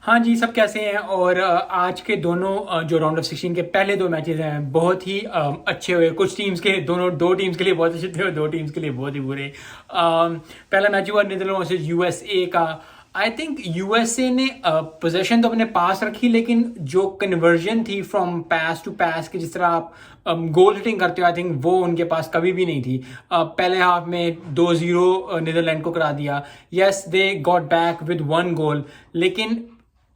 हाँ जी, सब कैसे हैं। और आज के दोनों जो राउंड ऑफ 16 के पहले दो मैचेस हैं बहुत ही अच्छे हुए। कुछ टीम्स के दो टीम्स के लिए बहुत अच्छे थे और दो टीम्स के लिए बहुत ही बुरे। पहला मैच हुआ नीदरलैंड वर्सेस यूएसए का। आई थिंक यूएसए ने पोजीशन तो अपने पास रखी, लेकिन जो कन्वर्जन थी फ्रॉम पास टू पास की, जिस तरह आप गोल हिटिंग करते हो, आई थिंक वो उनके पास कभी भी नहीं थी। पहले हाफ में 2-0 नीदरलैंड को करा दिया। Yes, they got back with 1 गोल, लेकिन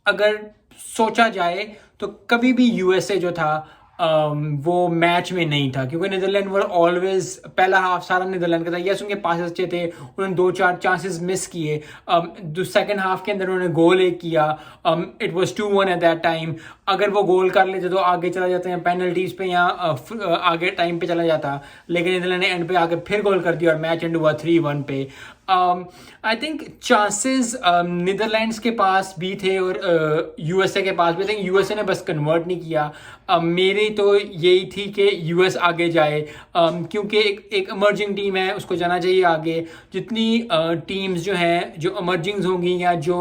अगर सोचा जाए तो कभी भी यूएसए जो था वो मैच में नहीं था, क्योंकि नीदरलैंड वर ऑलवेज, पहला हाफ सारा नीदरलैंड का था। यस, उनके पास अच्छे थे, उन्होंने 2-4 चांसेस मिस किए। सेकंड हाफ के अंदर उन्होंने गोल एक किया। It was 2-1 at that time. अगर वो गोल कर लेते तो आगे चला जाते हैं पेनल्टीज पे या आगे टाइम पे चला जाता, लेकिन नीदरलैंड ने एंड पे आके फिर गोल कर दिया और मैच एंड हुआ 3-1 पे। आई थिंक चांसेस नीदरलैंड्स के पास भी थे और यूएसए के पास भी थे। यूएसए ने बस कन्वर्ट नहीं किया। मेरी तो यही थी कि यूएस आगे जाए, क्योंकि एक इमर्जिंग टीम है, उसको जाना चाहिए आगे। जितनी टीम्स जो हैं, जो इमर्जिंग्स होंगी या जो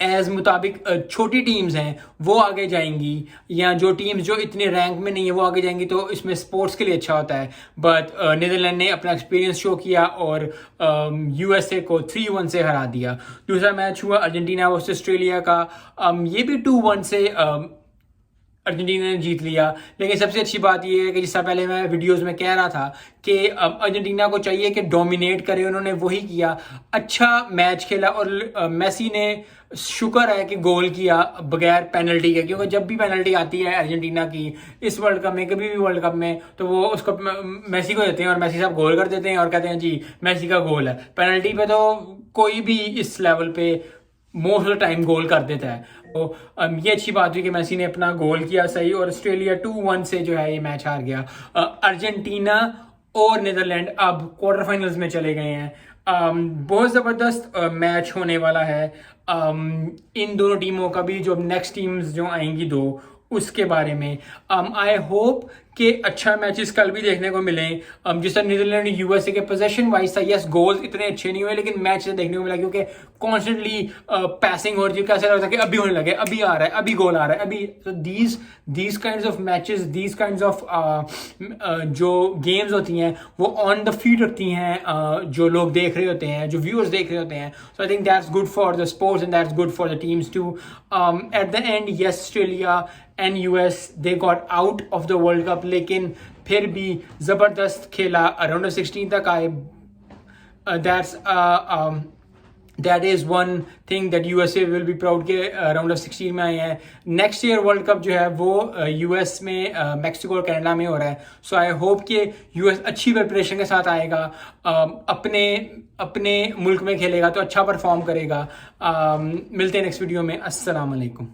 एज मुताबिक छोटी टीम्स हैं वो आगे जाएंगी, या जो टीम्स जो इतने रैंक में नहीं है वो आगे जाएंगी, तो इसमें स्पोर्ट्स के लिए अच्छा होता है। बट नीदरलैंड ने अपना एक्सपीरियंस शो किया और यूएसए को 3-1 से हरा दिया। दूसरा मैच हुआ अर्जेंटीना वर्सेस ऑस्ट्रेलिया का। ये भी 2-1 से अर्जेंटीना ने जीत लिया। लेकिन सबसे अच्छी बात यह है कि जिस तरह पहले मैं वीडियोस में कह रहा था कि अर्जेंटीना को चाहिए कि डोमिनेट करे, उन्होंने वही किया। अच्छा मैच खेला और मेसी ने शुक्र है कि गोल किया बगैर पेनल्टी के, क्योंकि जब भी पेनल्टी आती है अर्जेंटीना की इस वर्ल्ड कप में, कभी भी वर्ल्ड कप में, तो वो उसको मेसी को देते हैं और मेसी साहब गोल कर देते हैं और कहते हैं जी मेसी का गोल है। पेनल्टी पे तो कोई भी इस लेवल पे most of the time goal कर देता है। तो ये अच्छी बात हुई कि मेसी ने अपना गोल किया सही, और ऑस्ट्रेलिया 2-1 से जो है ये मैच हार गया। अर्जेंटीना और नीदरलैंड अब क्वार्टर फाइनल्स में चले गए हैं। बहुत ज़बरदस्त मैच होने वाला है। इन दोनों टीमों का भी, जो नेक्स्ट टीम्स जो आएंगी दो, उसके बारे में आई होप कि अच्छा मैचेस कल भी देखने को मिले। जिस तरह नीदरलैंड यूएसए के पोजीशन वाइज था, यस गोल्स इतने अच्छे नहीं हुए, लेकिन मैच देखने को मिला क्योंकि कॉन्स्टेंटली पैसिंग हो रही है। कैसे लगता है कि अभी होने लगे, अभी आ रहा है, अभी गोल आ रहा है, अभी। तो these kinds of matches, these kinds of जो गेम्स होती हैं वो ऑन द फीट रखती हैं जो लोग देख रहे होते हैं, जो व्यूअर्स देख रहे होते हैं। So I think that's good for the sports and that's good for the teams too. At the end yes, Australia and US they got out of the world cup, लेकिन फिर भी जबरदस्त खेला, राउंड ऑफ 16 तक आए। That is one thing that USA will be proud के round of 16 में आए हैं। नेक्स्ट ईयर वर्ल्ड कप जो है वो यूएस में, मैक्सिको और कनाडा में हो रहा है। सो आई होप कि यूएस अच्छी प्रिपरेशन के साथ आएगा, अपने मुल्क में खेलेगा तो अच्छा परफॉर्म करेगा। मिलते हैं नेक्स्ट वीडियो में। अस्सलाम वालेकुम।